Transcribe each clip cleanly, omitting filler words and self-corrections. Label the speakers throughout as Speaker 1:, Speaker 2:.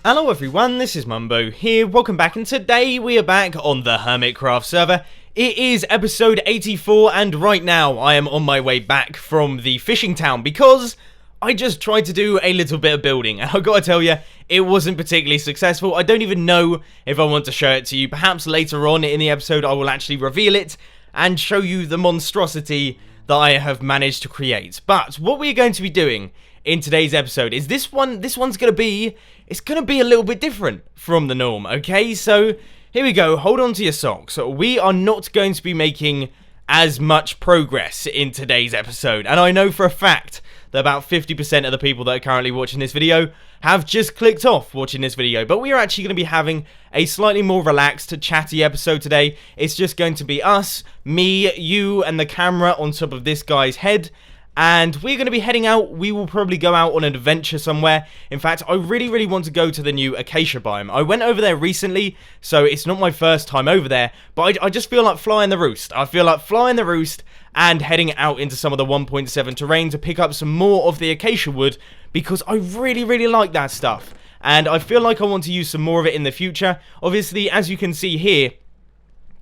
Speaker 1: Hello everyone, this is Mumbo here, welcome back, and today we are back on the Hermitcraft server. It is episode 84, and right now I am on my way back from the fishing town because I just tried to do a little bit of building, and I've got to tell you, it wasn't particularly successful. I don't even know if I want to show it to you. Perhaps later on in the episode I will actually reveal it and show you the monstrosity that I have managed to create. But what we're going to be doing in today's episode is this one's going to be a little bit different from the norm, okay? So here we go, hold on to your socks. We are not going to be making as much progress in today's episode, and I know for a fact that about 50% of the people that are currently watching this video have just clicked off watching this video, but we are actually going to be having a slightly more relaxed, chatty episode today. It's just going to be us, me, you, and the camera on top of this guy's head. And we're going to be heading out. We will probably go out on an adventure somewhere. In fact, I really want to go to the new Acacia Biome. I went over there recently, so it's not my first time over there, but I just feel like flying the roost. I feel like flying the roost and heading out into some of the 1.7 terrain to pick up some more of the acacia wood, because I really like that stuff. And I feel like I want to use some more of it in the future. Obviously, as you can see here,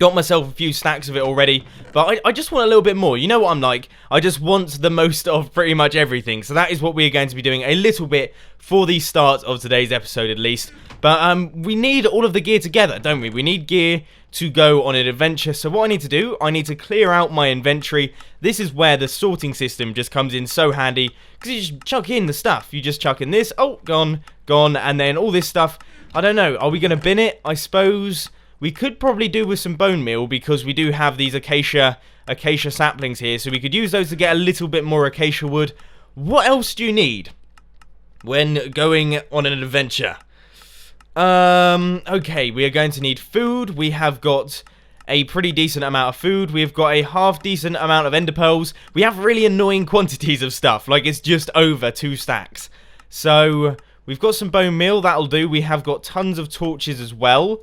Speaker 1: got myself a few stacks of it already, but I just want a little bit more. You know what I'm like. I just want the most of pretty much everything. So that is what we're going to be doing a little bit for the start of today's episode at least. But we need all of the gear together, don't we? We need gear to go on an adventure. So what I need to do, I need to clear out my inventory. This is where the sorting system just comes in so handy, because you just chuck in the stuff. You just chuck in this, oh, gone, and then all this stuff. I don't know, are we going to bin it? I suppose we could probably do with some bone meal, because we do have these acacia saplings here, so we could use those to get a little bit more acacia wood. What else do you need when going on an adventure? Okay, we are going to need food. We have got a pretty decent amount of food. We've got a half decent amount of ender pearls. We have really annoying quantities of stuff, like it's just over 2 stacks. So we've got some bone meal, that'll do. We have got tons of torches as well.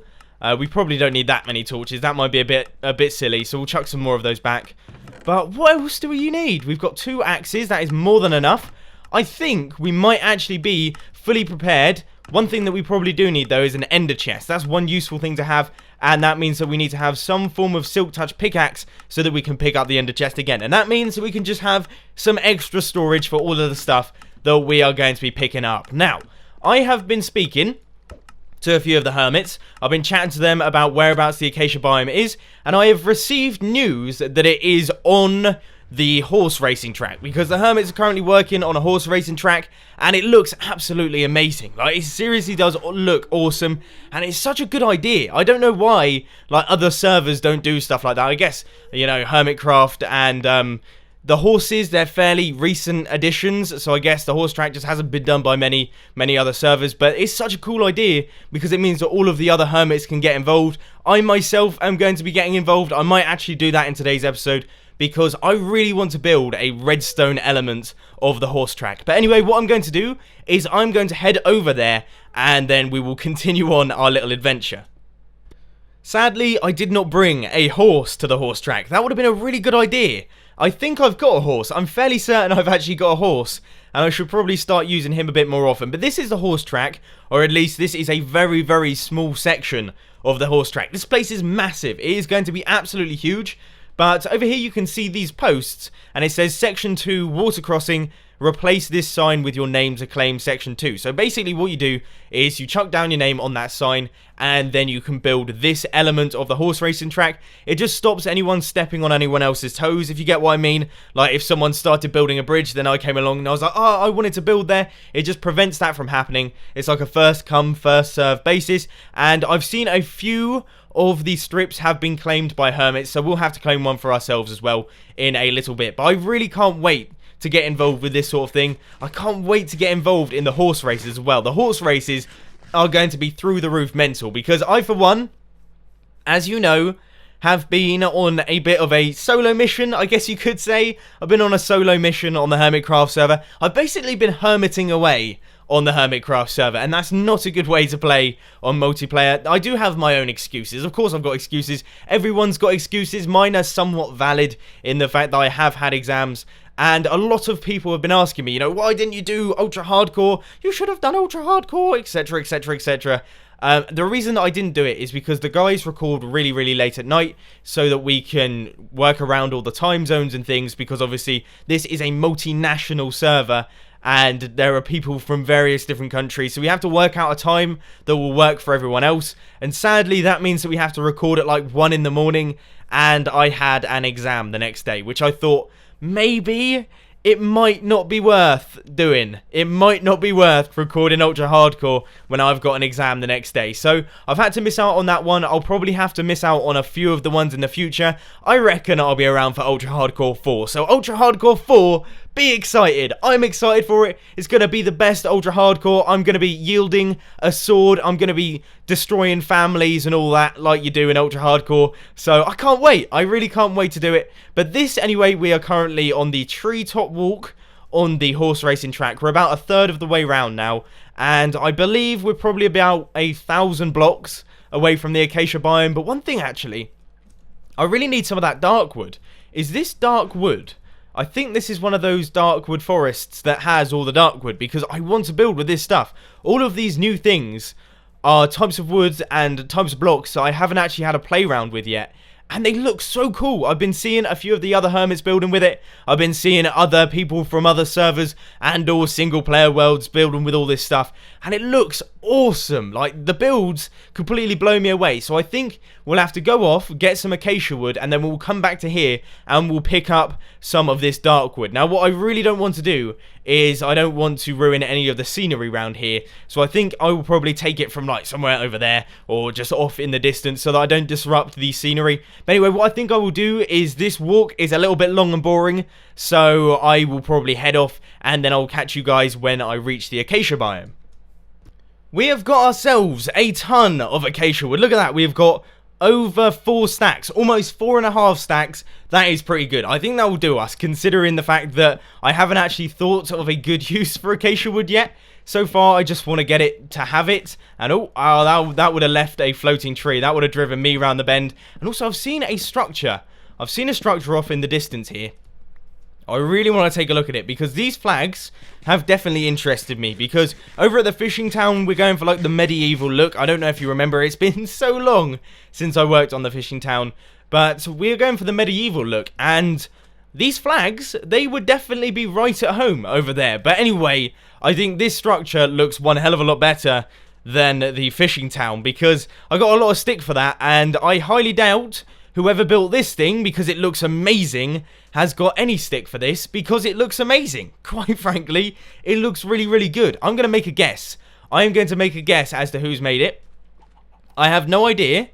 Speaker 1: We probably don't need that many torches. That might be a bit silly, so we'll chuck some more of those back. But what else do you need? We've got 2 axes. That is more than enough. I think we might actually be fully prepared. One thing that we probably do need, though, is an Enderchest. That's one useful thing to have, and that means that we need to have some form of silk touch pickaxe so that we can pick up the Enderchest again. And that means that we can just have some extra storage for all of the stuff that we are going to be picking up. Now, I have been speaking to a few of the hermits. I've been chatting to them about whereabouts the Acacia Biome is, and I have received news that it is on the horse racing track, because the hermits are currently working on a horse racing track, and it looks absolutely amazing. Like, it seriously does look awesome, and it's such a good idea. I don't know why, like, other servers don't do stuff like that. I guess, you know, Hermitcraft and the horses, they're fairly recent additions, so I guess the horse track just hasn't been done by many other servers, but it's such a cool idea because it means that all of the other hermits can get involved. I myself am going to be getting involved. I might actually do that in today's episode because I really want to build a redstone element of the horse track. But anyway, what I'm going to do is I'm going to head over there, and then we will continue on our little adventure. Sadly, I did not bring a horse to the horse track. That would have been a really good idea. I think I've got a horse. I'm fairly certain I've actually got a horse, and I should probably start using him a bit more often. But this is the horse track, or at least this is a very small section of the horse track. This place is massive. It is going to be absolutely huge. But over here you can see these posts, and it says Section 2 Water Crossing. Replace this sign with your name to claim Section 2. So basically what you do is you chuck down your name on that sign, and then you can build this element of the horse racing track. It just stops anyone stepping on anyone else's toes, if you get what I mean. Like, if someone started building a bridge, then I came along and I was like, oh, I wanted to build there. It just prevents that from happening. It's like a first come, first serve basis. And I've seen a few of these strips have been claimed by hermits, so we'll have to claim one for ourselves as well in a little bit. But I really can't wait to get involved with this sort of thing. I can't wait to get involved in the horse races as well. The horse races are going to be through the roof mental, because I, for one, as you know, have been on a bit of a solo mission, I guess you could say. I've been on a solo mission on the Hermitcraft server. I've basically been hermiting away on the Hermitcraft server, and that's not a good way to play on multiplayer. I do have my own excuses. Of course I've got excuses. Everyone's got excuses. Mine are somewhat valid in the fact that I have had exams And a lot of people have been asking me, you know, why didn't you do ultra hardcore? You should have done ultra hardcore, etc, etc, etc. The reason that I didn't do it is because the guys record really, really late at night so that we can work around all the time zones and things, because obviously this is a multinational server and there are people from various different countries, so we have to work out a time that will work for everyone else. And sadly, that means that we have to record at like 1 in the morning, and I had an exam the next day, which I thought maybe it might not be worth doing. It might not be worth recording ultra hardcore when I've got an exam the next day. So I've had to miss out on that one. I'll probably have to miss out on a few of the ones in the future. I reckon I'll be around for ultra hardcore 4. So ultra hardcore 4, be excited. I'm excited for it. It's going to be the best ultra hardcore. I'm going to be yielding a sword. I'm going to be destroying families and all that like you do in ultra hardcore. So I can't wait. I really can't wait to do it. But this, anyway, we are currently on the treetop walk on the horse racing track. We're about a third of the way round now. And I believe we're probably about 1,000 blocks away from the Acacia Biome. But one thing, actually, I really need some of that dark wood. Is this dark wood? I think this is one of those dark wood forests that has all the dark wood, because I want to build with this stuff. All of these new things are types of woods and types of blocks that I haven't actually had a play around with yet. And they look so cool. I've been seeing a few of the other hermits building with it. I've been seeing other people from other servers and or single player worlds building with all this stuff. And it looks awesome. Like, the builds completely blow me away. So I think we'll have to go off, get some acacia wood, and then we'll come back to here and we'll pick up some of this dark wood. Now, what I really don't want to do is I don't want to ruin any of the scenery around here. So I think I will probably take it from like somewhere over there or just off in the distance so that I don't disrupt the scenery. But anyway, what I think I will do is this walk is a little bit long and boring, so I will probably head off and then I'll catch you guys when I reach the Acacia Biome. We have got ourselves a ton of acacia wood. Look at that. We've got over 4 stacks, almost 4.5 stacks. That is pretty good. I think that will do us, considering the fact that I haven't actually thought of a good use for acacia wood yet. So far, I just want to get it to have it. And that would have left a floating tree. That would have driven me around the bend. And also, I've seen a structure. I've seen a structure off in the distance here. I really want to take a look at it, because these flags have definitely interested me, because over at the fishing town we're going for like the medieval look. I don't know if you remember, it's been so long since I worked on the fishing town, but we're going for the medieval look, and these flags, they would definitely be right at home over there. But anyway, I think this structure looks one hell of a lot better than the fishing town, because I got a lot of stick for that, and I highly doubt whoever built this thing, because it looks amazing, has got any stick for this, because it looks amazing. Quite frankly, it looks really, really good. I'm going to make a guess. I am going to make a guess as to who's made it. I have no idea,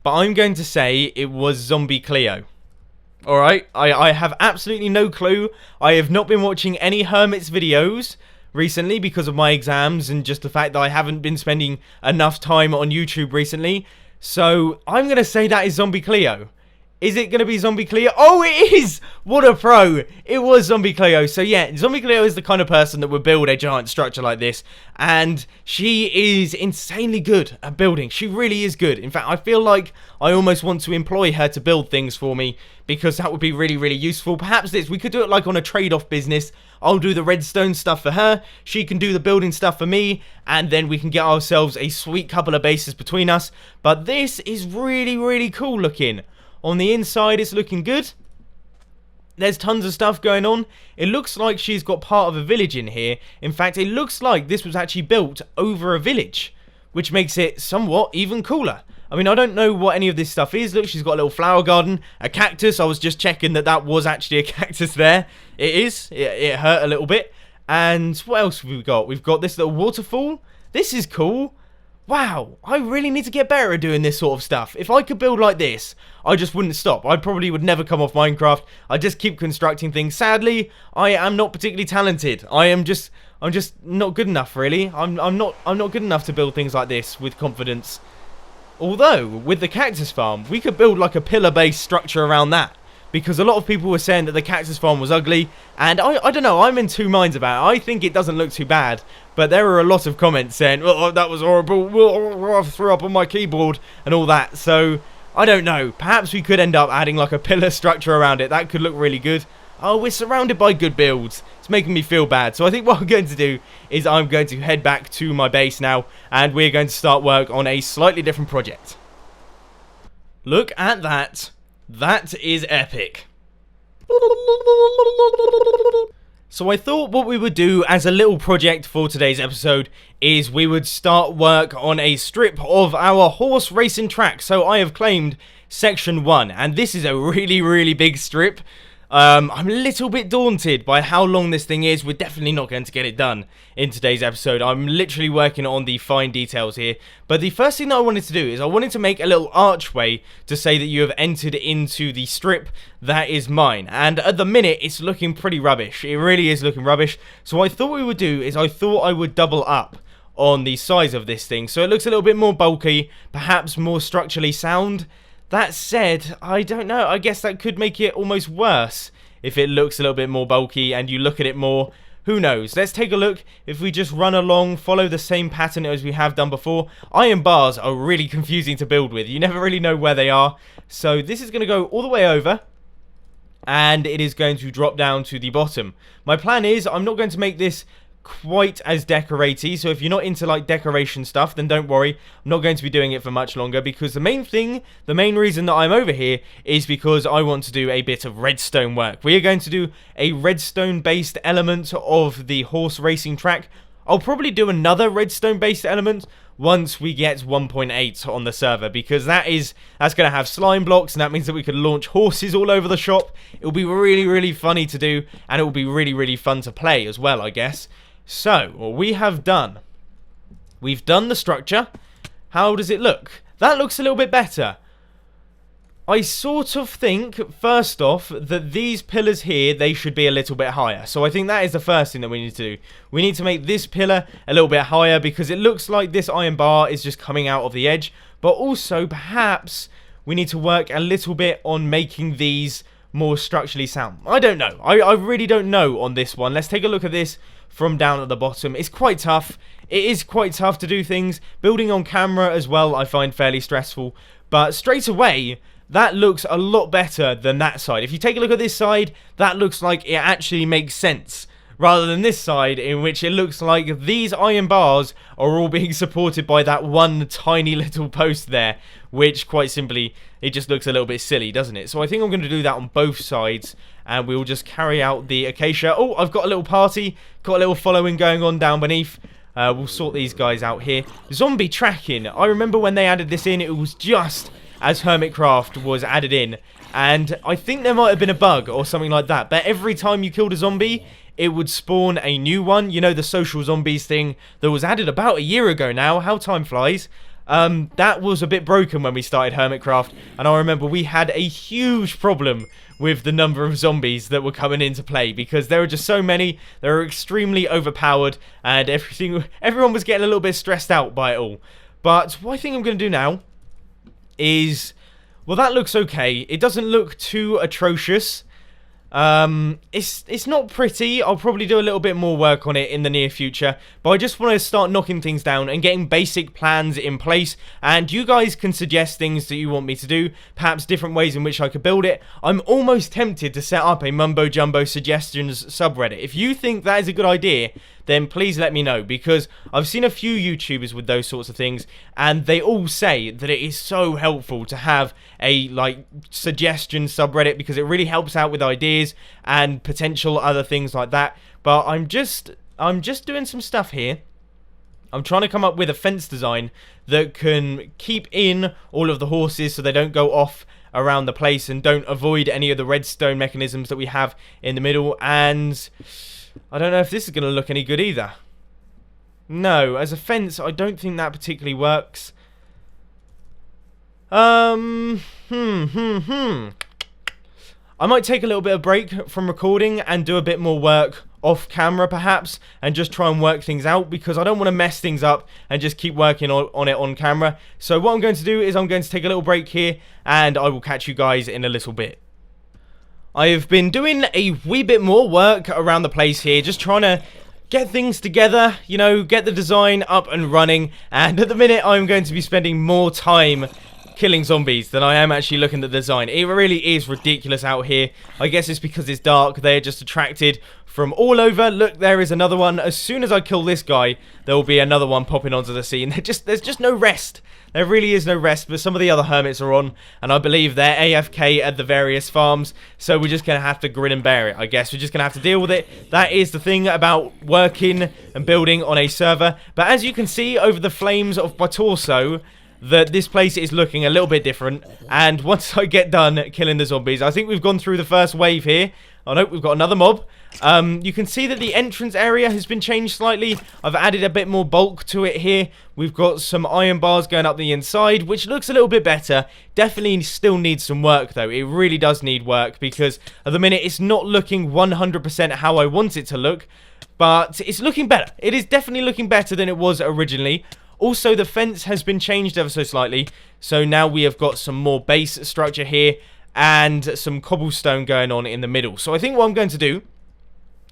Speaker 1: but I'm going to say it was Zombie Cleo. Alright, I have absolutely no clue. I have not been watching any Hermit's videos recently because of my exams and just the fact that I haven't been spending enough time on YouTube recently. So, I'm going to say that is Zombie Cleo. Is it going to be Zombie Cleo? Oh, it is! What a pro! It was Zombie Cleo. So, yeah, Zombie Cleo is the kind of person that would build a giant structure like this. And she is insanely good at building. She really is good. In fact, I feel like I almost want to employ her to build things for me, because that would be really, really useful. Perhaps we could do it like on a trade-off business. I'll do the redstone stuff for her, she can do the building stuff for me, and then we can get ourselves a sweet couple of bases between us. But this is really, really cool looking. On the inside, it's looking good. There's tons of stuff going on. It looks like she's got part of a village in here. In fact, it looks like this was actually built over a village, which makes it somewhat even cooler. I mean, I don't know what any of this stuff is. Look, she's got a little flower garden, a cactus. I was just checking that was actually a cactus there. It is. It hurt a little bit. And what else have we got? We've got this little waterfall. This is cool. Wow, I really need to get better at doing this sort of stuff. If I could build like this, I just wouldn't stop. I probably would never come off Minecraft. I just keep constructing things. Sadly, I am not particularly talented. I'm just not good enough, really. I'm not good enough to build things like this with confidence. Although, with the Cactus Farm, we could build like a pillar-based structure around that. Because a lot of people were saying that the Cactus Farm was ugly, and I don't know, I'm in two minds about it. I think it doesn't look too bad, but there were a lot of comments saying, oh, that was horrible, I threw up on my keyboard, and all that. So, I don't know, perhaps we could end up adding like a pillar structure around it. That could look really good. Oh, we're surrounded by good builds. It's making me feel bad. So I think what I'm going to do is I'm going to head back to my base now, and we're going to start work on a slightly different project. Look at that. That is epic. So I thought what we would do as a little project for today's episode is we would start work on a strip of our horse racing track. So I have claimed section 1, and this is a really big strip. I'm a little bit daunted by how long this thing is. We're definitely not going to get it done in today's episode. I'm literally working on the fine details here. But the first thing that I wanted to do is I wanted to make a little archway to say that you have entered into the strip that is mine. And at the minute, it's looking pretty rubbish. It really is looking rubbish. So what I thought we would do is I thought I would double up on the size of this thing. So it looks a little bit more bulky, perhaps more structurally sound. That said, I don't know, I guess that could make it almost worse if it looks a little bit more bulky and you look at it more. Who knows? Let's take a look. If we just run along, follow the same pattern as we have done before. Iron bars are really confusing to build with. You never really know where they are. So this is going to go all the way over, and it is going to drop down to the bottom. My plan is I'm not going to make this quite as decoratey, so if you're not into like decoration stuff, then don't worry, I'm not going to be doing it for much longer, because the main reason that I'm over here is because I want to do a bit of redstone work. We are going to do a redstone based element of the horse racing track. I'll probably do another redstone based element once we get 1.8 on the server, because that's going to have slime blocks, and that means that we can launch horses all over the shop. It'll be really funny to do, and it will be really fun to play as well, I guess. So, what we have done, we've done the structure. How does it look? That looks a little bit better. I sort of think, first off, that these pillars here, they should be a little bit higher. So I think that is the first thing that we need to do. We need to make this pillar a little bit higher, because it looks like this iron bar is just coming out of the edge. But also, perhaps, we need to work a little bit on making these more structurally sound. I don't know. I really don't know on this one. Let's take a look at this from down at the bottom. It's quite tough. It is quite tough to do things. Building on camera as well, I find fairly stressful. But straight away, that looks a lot better than that side. If you take a look at this side, that looks like it actually makes sense, rather than this side, in which it looks like these iron bars are all being supported by that one tiny little post there, which, quite simply, it just looks a little bit silly, doesn't it? So I think I'm going to do that on both sides, and we'll just carry out the acacia. Oh, I've got a little party, got a little following going on down beneath. We'll sort these guys out here. Zombie tracking. I remember when they added this in, it was just as Hermitcraft was added in, and I think there might have been a bug or something like that, but every time you killed a zombie, it would spawn a new one. You know, the social zombies thing that was added about a year ago now. How time flies. That was a bit broken when we started Hermitcraft, and I remember we had a huge problem with the number of zombies that were coming into play, because there were just so many. They were extremely overpowered, and everyone was getting a little bit stressed out by it all. But what I think I'm going to do now is, well, that looks okay. It doesn't look too atrocious. It's not pretty. I'll probably do a little bit more work on it in the near future, but I just want to start knocking things down and getting basic plans in place, and you guys can suggest things that you want me to do, perhaps different ways in which I could build it. I'm almost tempted to set up a mumbo jumbo suggestions subreddit. If you think that is a good idea, then please let me know, because I've seen a few YouTubers with those sorts of things, and they all say that it is so helpful to have a suggestion subreddit, because it really helps out with ideas and potential other things like that. But I'm just doing some stuff here. I'm trying to come up with a fence design that can keep in all of the horses so they don't go off around the place and don't avoid any of the redstone mechanisms that we have in the middle. And I don't know if this is going to look any good either. No, as a fence, I don't think that particularly works. I might take a little bit of break from recording and do a bit more work off camera, perhaps, and just try and work things out, because I don't want to mess things up and just keep working on it on camera. So what I'm going to do is I'm going to take a little break here, and I will catch you guys in a little bit. I have been doing a wee bit more work around the place here, just trying to get things together, you know, get the design up and running, and at the minute I'm going to be spending more time killing zombies than I am actually looking at the design. It really is ridiculous out here. I guess it's because it's dark. They're just attracted from all over. Look, there is another one. As soon as I kill this guy, there will be another one popping onto the scene. There's just no rest. There really is no rest, but some of the other hermits are on, and I believe they're AFK at the various farms, so we're just going to have to grin and bear it, I guess. We're just going to have to deal with it. That is the thing about working and building on a server. But as you can see over the flames of my torso, that this place is looking a little bit different, and once I get done killing the zombies, I think we've gone through the first wave here. Oh no, we've got another mob. You can see that the entrance area has been changed slightly. I've added a bit more bulk to it here. We've got some iron bars going up the inside, which looks a little bit better. Definitely still needs some work though. It really does need work, because at the minute it's not looking 100% how I want it to look, but it's looking better. It is definitely looking better than it was originally. Also, the fence has been changed ever so slightly, so now we have got some more base structure here and some cobblestone going on in the middle. So I think what I'm going to do,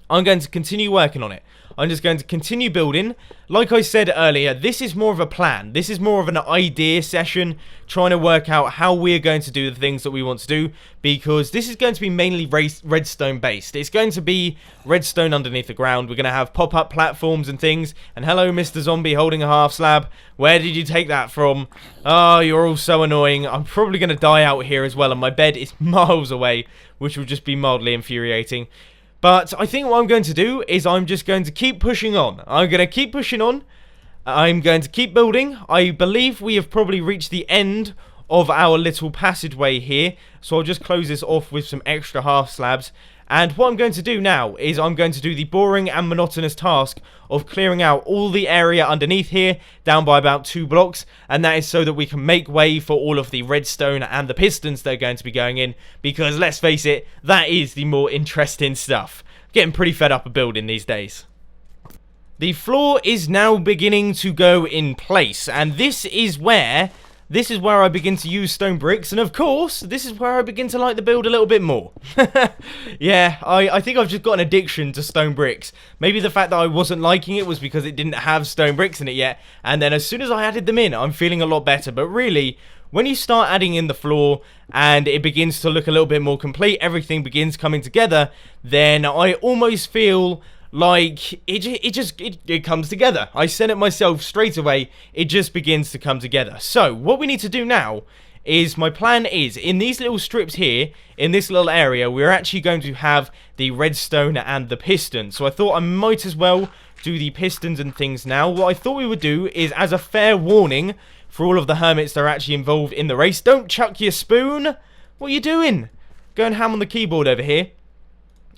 Speaker 1: I'm going to continue working on it. I'm just going to continue building. Like I said earlier, this is more of a plan. This is more of an idea session, trying to work out how we're going to do the things that we want to do, because this is going to be mainly redstone based. It's going to be redstone underneath the ground. We're going to have pop-up platforms and things. And hello, Mr. Zombie holding a half slab. Where did you take that from? Oh, you're all so annoying. I'm probably going to die out here as well, and my bed is miles away, which will just be mildly infuriating. But I think what I'm going to do is I'm just going to keep pushing on. I'm going to keep pushing on. I'm going to keep building. I believe we have probably reached the end of our little passageway here. So I'll just close this off with some extra half slabs. And what I'm going to do now is I'm going to do the boring and monotonous task of clearing out all the area underneath here, down by about 2 blocks, and that is so that we can make way for all of the redstone and the pistons that are going to be going in, because let's face it, that is the more interesting stuff. Getting pretty fed up of building these days. The floor is now beginning to go in place, and this is where I begin to use stone bricks, and of course, this is where I begin to like the build a little bit more. Yeah, I think I've just got an addiction to stone bricks. Maybe the fact that I wasn't liking it was because it didn't have stone bricks in it yet, and then as soon as I added them in, I'm feeling a lot better. But really, when you start adding in the floor, and it begins to look a little bit more complete, everything begins coming together, then I almost feel like it comes together. I said it myself straight away, it just begins to come together. So what we need to do now is, my plan is, in these little strips here, in this little area, we're actually going to have the redstone and the piston. So I thought I might as well do the pistons and things now. What I thought we would do is, as a fair warning for all of the hermits that are actually involved in the race, don't chuck your spoon. What are you doing? Go and ham on the keyboard over here.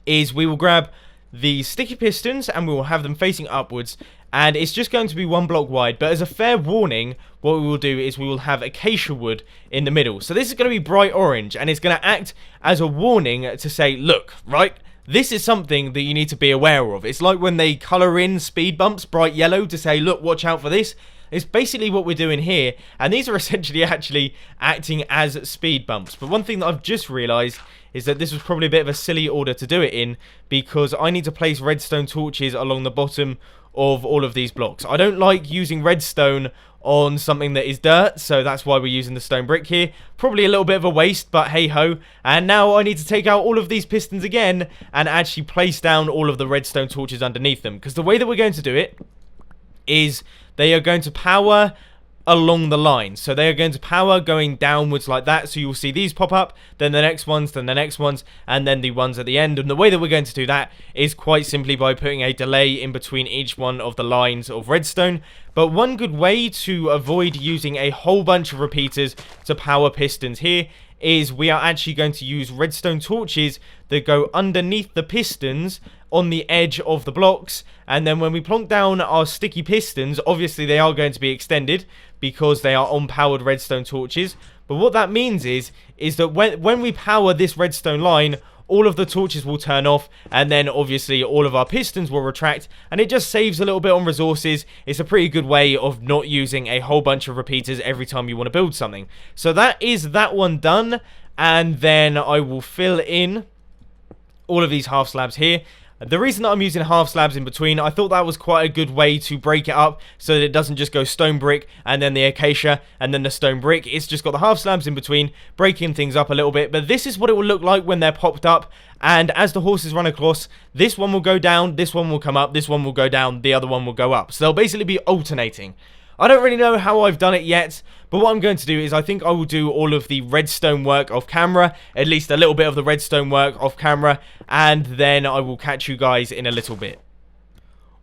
Speaker 1: Is we will grab the sticky pistons and we will have them facing upwards, and it's just going to be 1 block wide. But as a fair warning, what we will do is we will have acacia wood in the middle. So this is going to be bright orange, and it's going to act as a warning to say, look, right, this is something that you need to be aware of. It's like when they colour in speed bumps bright yellow to say, look, watch out for this. It's basically what we're doing here, and these are essentially actually acting as speed bumps. But one thing that I've just realised is that this was probably a bit of a silly order to do it in, because I need to place redstone torches along the bottom of all of these blocks. I don't like using redstone on something that is dirt, so that's why we're using the stone brick here. Probably a little bit of a waste, but hey ho. And now I need to take out all of these pistons again and actually place down all of the redstone torches underneath them, because the way that we're going to do it is they are going to power along the line. So they are going to power going downwards like that. So you'll see these pop up, then the next ones, then the next ones, and then the ones at the end. And the way that we're going to do that is quite simply by putting a delay in between each one of the lines of redstone. But one good way to avoid using a whole bunch of repeaters to power pistons here is we are actually going to use redstone torches that go underneath the pistons on the edge of the blocks, and then when we plonk down our sticky pistons, obviously they are going to be extended because they are on-powered redstone torches. But what that means is that when we power this redstone line, all of the torches will turn off, and then obviously all of our pistons will retract, and it just saves a little bit on resources. It's a pretty good way of not using a whole bunch of repeaters every time you want to build something. So that is that one done, and then I will fill in all of these half slabs here. The reason that I'm using half slabs in between, I thought that was quite a good way to break it up so that it doesn't just go stone brick and then the acacia and then the stone brick. It's just got the half slabs in between, breaking things up a little bit. But this is what it will look like when they're popped up. And as the horses run across, this one will go down, this one will come up, this one will go down, the other one will go up. So they'll basically be alternating. I don't really know how I've done it yet, but what I'm going to do is I think I will do all of the redstone work off camera, at least a little bit of the redstone work off camera, and then I will catch you guys in a little bit.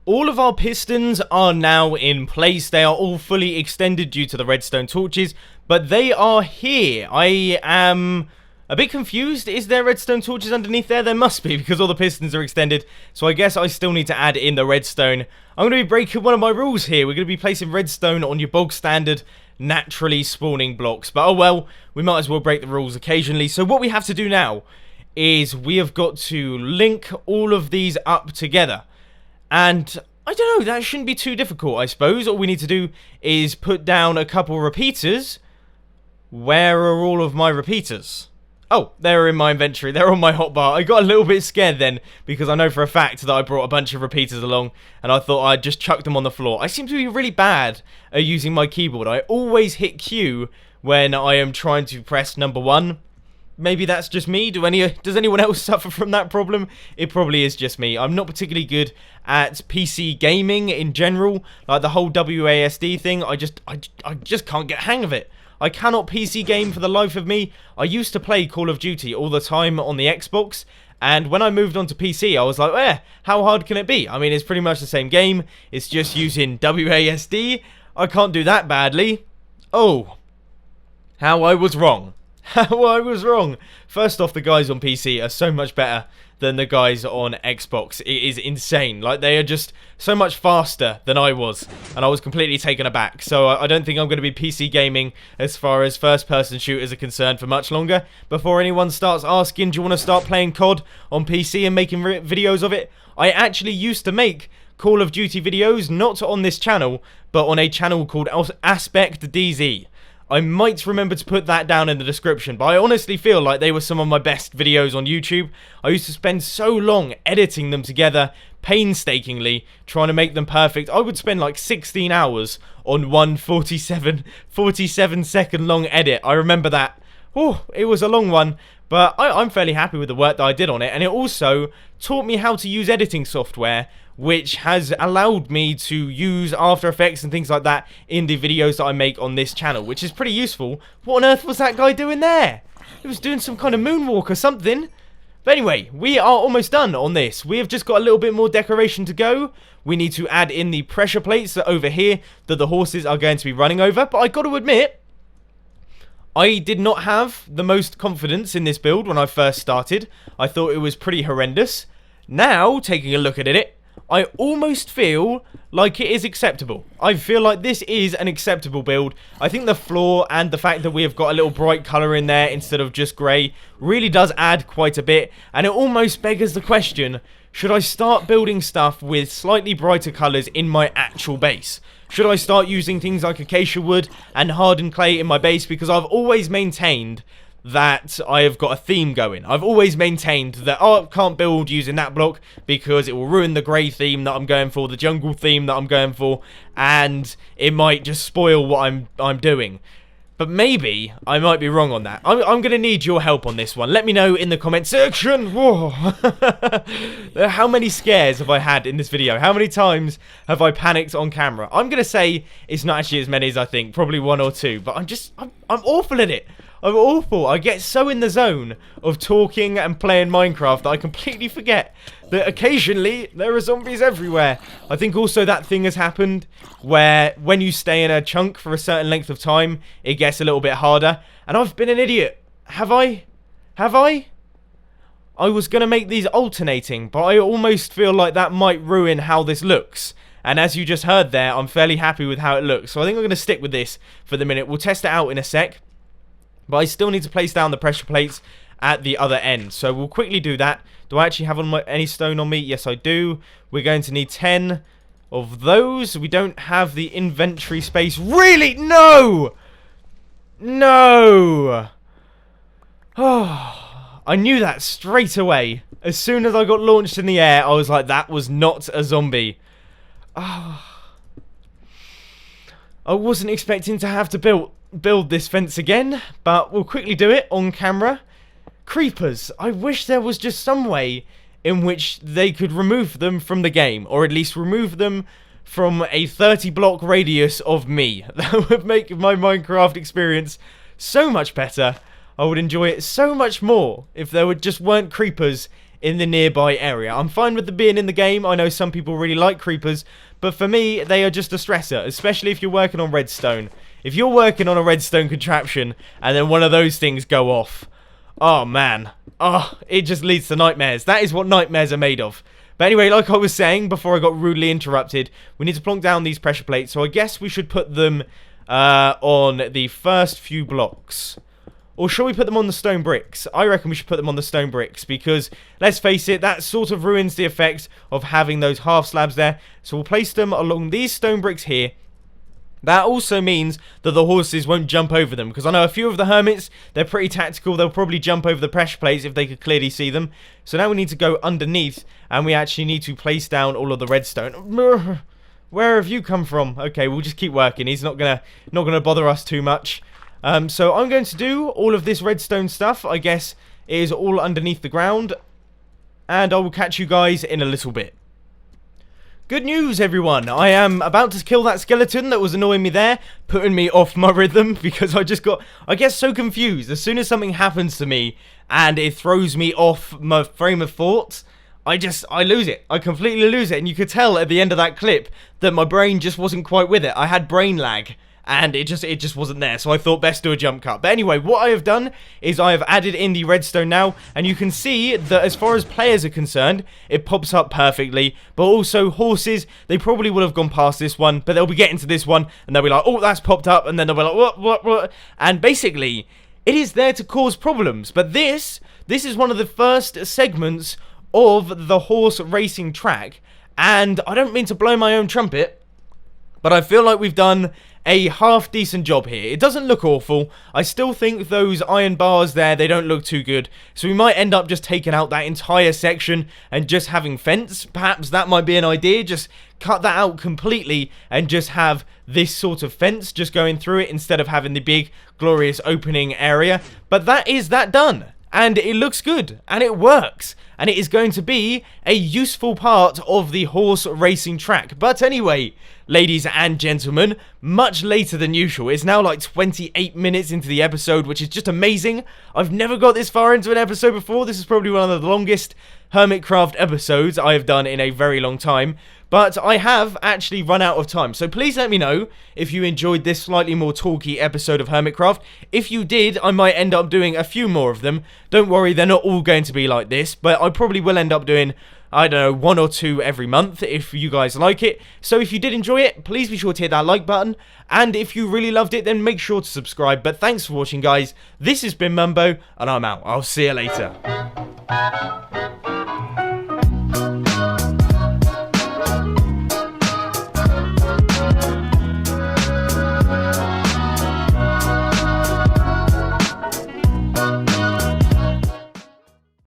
Speaker 1: All of our pistons are now in place. They are all fully extended due to the redstone torches, but they are here. I am a bit confused. Is there redstone torches underneath there? There must be, because all the pistons are extended. So I guess I still need to add in the redstone. I'm going to be breaking one of my rules here. We're going to be placing redstone on your bog standard naturally spawning blocks. But oh well, we might as well break the rules occasionally. So what we have to do now is we have got to link all of these up together. And I don't know, that shouldn't be too difficult, I suppose. All we need to do is put down a couple repeaters. Where are all of my repeaters? Oh, they're in my inventory. They're on my hotbar. I got a little bit scared then, because I know for a fact that I brought a bunch of repeaters along, and I thought I'd just chuck them on the floor. I seem to be really bad at using my keyboard. I always hit Q when I am trying to press number 1. Maybe that's just me. Does anyone else suffer from that problem? It probably is just me. I'm not particularly good at PC gaming in general. Like the whole WASD thing, I just can't get a hang of it. I cannot PC game for the life of me. I used to play Call of Duty all the time on the Xbox, and when I moved on to PC, I was like, how hard can it be? I mean, it's pretty much the same game. It's just using WASD. I can't do that badly. Oh, how I was wrong. How I was wrong. First off, the guys on PC are so much better than the guys on Xbox. It is insane. Like, they are just so much faster than I was, and I was completely taken aback. So I don't think I'm going to be PC gaming as far as first-person shooters are concerned for much longer. Before anyone starts asking, do you want to start playing COD on PC and making videos of it? I actually used to make Call of Duty videos, not on this channel, but on a channel called Aspect DZ. I might remember to put that down in the description, but I honestly feel like they were some of my best videos on YouTube. I used to spend so long editing them together, painstakingly, trying to make them perfect. I would spend like 16 hours on one 47 second long edit. I remember that. Oh, it was a long one, but I'm fairly happy with the work that I did on it, and it also taught me how to use editing software, which has allowed me to use After Effects and things like that in the videos that I make on this channel, which is pretty useful. What on earth was that guy doing there? He was doing some kind of moonwalk or something. But anyway, we are almost done on this. We have just got a little bit more decoration to go. We need to add in the pressure plates that over here that the horses are going to be running over. But I got to admit, I did not have the most confidence in this build when I first started. I thought it was pretty horrendous. Now, taking a look at it, I almost feel like it is acceptable. I feel like this is an acceptable build. I think the floor and the fact that we have got a little bright colour in there instead of just grey really does add quite a bit. And it almost beggars the question, should I start building stuff with slightly brighter colours in my actual base? Should I start using things like acacia wood and hardened clay in my base? Because I've always maintained that I have got a theme going. I've always maintained that I can't build using that block because it will ruin the grey theme that I'm going for, the jungle theme that I'm going for, and it might just spoil what I'm doing. But maybe I might be wrong on that. I'm going to need your help on this one. Let me know in the comment section. Whoa. How many scares have I had in this video? How many times have I panicked on camera? I'm going to say it's not actually as many as I think. Probably 1 or 2. But I'm awful at it. I'm awful. I get so in the zone of talking and playing Minecraft that I completely forget that occasionally there are zombies everywhere. I think also that thing has happened where when you stay in a chunk for a certain length of time, it gets a little bit harder. And I've been an idiot. Have I? Have I? I was going to make these alternating, but I almost feel like that might ruin how this looks. And as you just heard there, I'm fairly happy with how it looks. So I think I'm going to stick with this for the minute. We'll test it out in a sec. But I still need to place down the pressure plates at the other end. So we'll quickly do that. Do I actually have any stone on me? Yes, I do. We're going to need 10 of those. We don't have the inventory space. Really? No! No! Oh, I knew that straight away. As soon as I got launched in the air, I was like, that was not a zombie. Oh. I wasn't expecting to have to build this fence again, but we'll quickly do it on camera. Creepers. I wish there was just some way in which they could remove them from the game, or at least remove them from a 30-block radius of me. That would make my Minecraft experience so much better. I would enjoy it so much more if there just weren't creepers in the nearby area. I'm fine with them being in the game. I know some people really like creepers, but for me, they are just a stressor, especially if you're working on redstone. If you're working on a redstone contraption and then one of those things go off, oh man, oh, it just leads to nightmares. That is what nightmares are made of. But anyway, like I was saying before I got rudely interrupted, we need to plonk down these pressure plates, so I guess we should put them on the first few blocks. Or shall we put them on the stone bricks? I reckon we should put them on the stone bricks because, let's face it, that sort of ruins the effect of having those half slabs there. So we'll place them along these stone bricks here. That also means that the horses won't jump over them, because I know a few of the hermits, they're pretty tactical. They'll probably jump over the pressure plates if they could clearly see them. So now we need to go underneath, and we actually need to place down all of the redstone. Where have you come from? Okay, we'll just keep working. He's not gonna bother us too much. So I'm going to do all of this redstone stuff. I guess it is all underneath the ground, and I will catch you guys in a little bit. Good news, everyone. I am about to kill that skeleton that was annoying me there, putting me off my rhythm, because I get so confused. As soon as something happens to me and it throws me off my frame of thought, I lose it. I completely lose it. And you could tell at the end of that clip that my brain just wasn't quite with it. I had brain lag. And it just wasn't there, so I thought best do a jump cut. But anyway, what I have done is I have added in the redstone now, and you can see that as far as players are concerned, it pops up perfectly. But also horses, they probably would have gone past this one, but they'll be getting to this one, and they'll be like, oh, that's popped up, and then they'll be like, what? And basically, it is there to cause problems. But this is one of the first segments of the horse racing track, and I don't mean to blow my own trumpet, but I feel like we've done a half decent job here. It doesn't look awful. I still think those iron bars there, they don't look too good. So we might end up just taking out that entire section and just having fence. Perhaps that might be an idea. Just cut that out completely and just have this sort of fence just going through it instead of having the big glorious opening area. But that is that done. And it looks good, and it works, and it is going to be a useful part of the horse racing track. But anyway, ladies and gentlemen, much later than usual. It's now like 28 minutes into the episode, which is just amazing. I've never got this far into an episode before. This is probably one of the longest Hermitcraft episodes I have done in a very long time. But I have actually run out of time, so please let me know if you enjoyed this slightly more talky episode of Hermitcraft. If you did, I might end up doing a few more of them. Don't worry, they're not all going to be like this, but I probably will end up doing, I don't know, 1 or 2 every month if you guys like it. So if you did enjoy it, please be sure to hit that like button, and if you really loved it, then make sure to subscribe. But thanks for watching, guys. This has been Mumbo, and I'm out. I'll see you later.